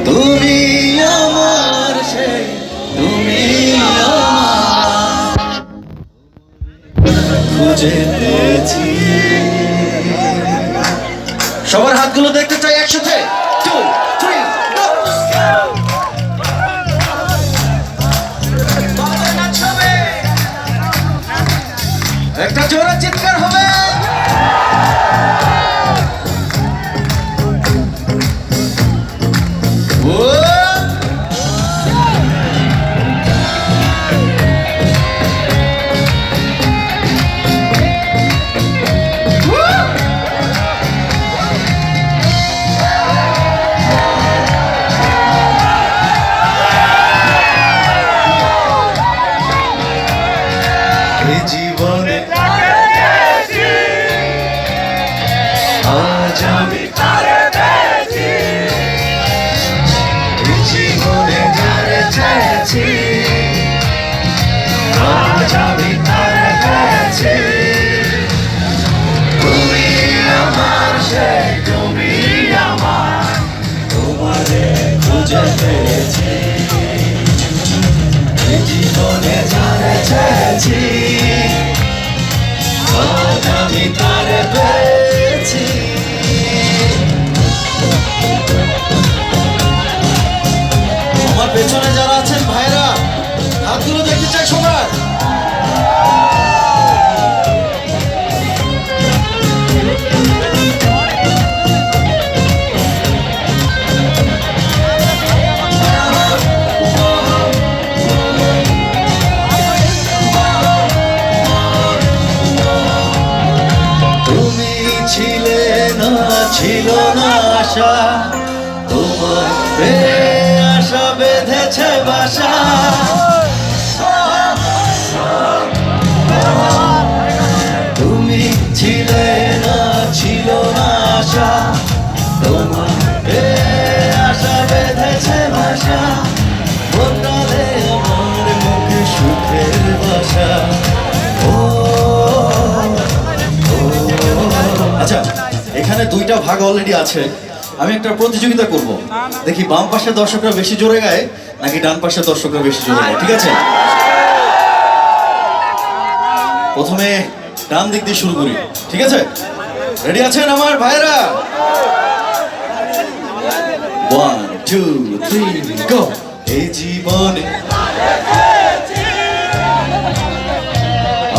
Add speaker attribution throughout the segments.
Speaker 1: তুমি আমার সেই, তুমি আমার খুঁজে পেয়েছি। সবার হাতগুলো দেখতে চাই একসাথে। 2, 3, go! একটা জোরে চিৎকার হবে। জীবনে আজ আমি জীবনে যারে চেয়েছি, আজ আমি তারে পেয়েছি। তুমি আমার সেই, তুমি আমার, তোমারে খুঁজে পেয়েছি। জীবনে যারে চেয়েছি, আজ আমি তারে পেয়েছি। আমার পেছনে যারা আছেন ভাইরা, হাতগুলো দেখতে চাই সবার। তুমি ছিলে না, ছিল না আশা, তোমার আশা বেঁধেছে বাসা। তুমি ছিলে না, ছিল না আশা, তোমার আশা বেঁধেছে বাসা। বদলে আমার মুখে সুখের বাসা। আচ্ছা, এখানে দুইটা ভাগ অলরেডি আছে। আমি একটা প্রতিযোগিতা করব, দেখি বাম পাশের দর্শকরা বেশি জোরে গায় নাকি ডান পাশের দর্শকরা বেশি জোরে গায়। ঠিক আছে, প্রথমে ডান দিক দিয়ে শুরু করি। ঠিক আছে, রেডি আছেন আমার ভাইরা? 1, 2, 3, go! এই জীবনে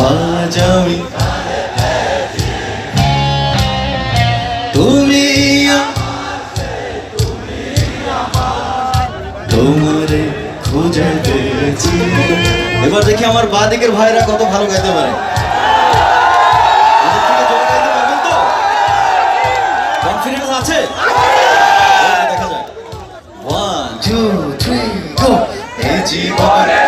Speaker 1: আজ আমি, তুমি তোমারে খুঁজে পেয়েছি। এবার দেখি আমার বাঁ দিকের ভাইরা কত ভালো গাইতে পারে। কনফিডেন্স আছে? দেখা যায়। 1, 2, 3, go! এই জীবনে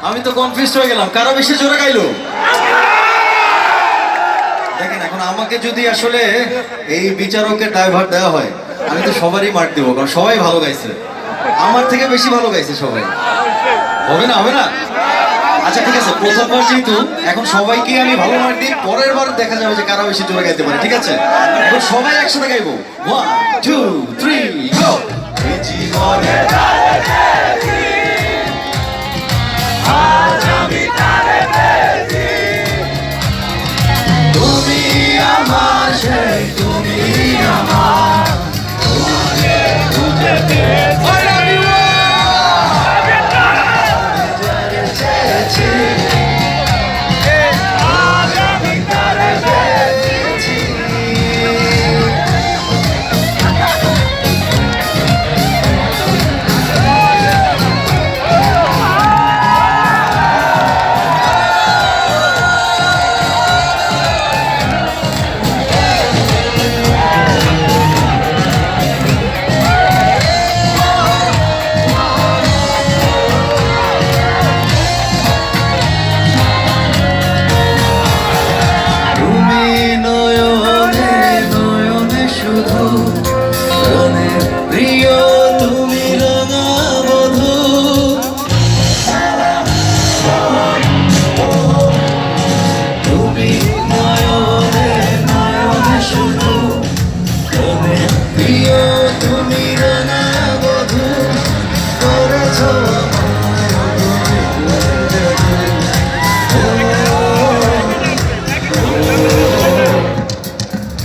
Speaker 1: আমি তো কনফিউজ হয়ে গেলাম, কারো বেশি জোরে গাইলো। দেখেন, এখন আমাকে যদি আসলে এই বিচারকের ড্রাইভার দেওয়া হয়, আমি তো সবারই মার্ক দেবো, কারণ সবাই ভালো গাইছে। আমার থেকে বেশি ভালো গাইছে সবাই। হবে না, হবে না? আচ্ছা ঠিক আছে, প্রথমবার যেহেতু এখন সবাইকে আমি ভালো মার্ক দিই, পরের বার দেখা যাবে যে কারা বেশি জোরে গাইতে পারে। ঠিক আছে, এখন সবাই একসাথে গাইবো। 1, 2, 3, go! জীবনে আজ আমি তারে পেয়েছি। তুমি আমার সেই, তুমি আমার, তোমারে খুঁজে পেয়েছি। আজ আমি তারে পেয়েছি।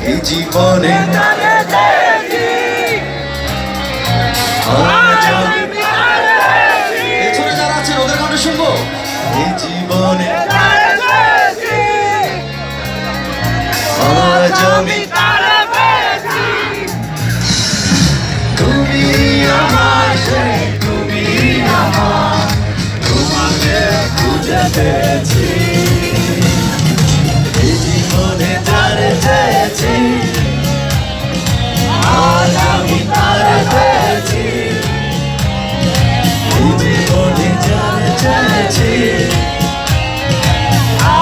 Speaker 1: এই জীবনে পেছনে যারা আছেন ওদের কণ্ঠ শুনবো। এই জীবনে আজ আমি তুমি আমার সেই, তুমি আমার, তোমাকে খুঁজে পেয়েছি। এই জীবনে যারে চেয়েছি আজ আমি তারে পেয়েছি। এই জীবনে যারে চেয়েছি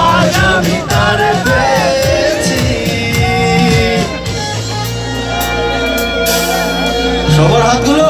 Speaker 1: আজ আমি তারে পেয়েছি। সবার হাতগুলো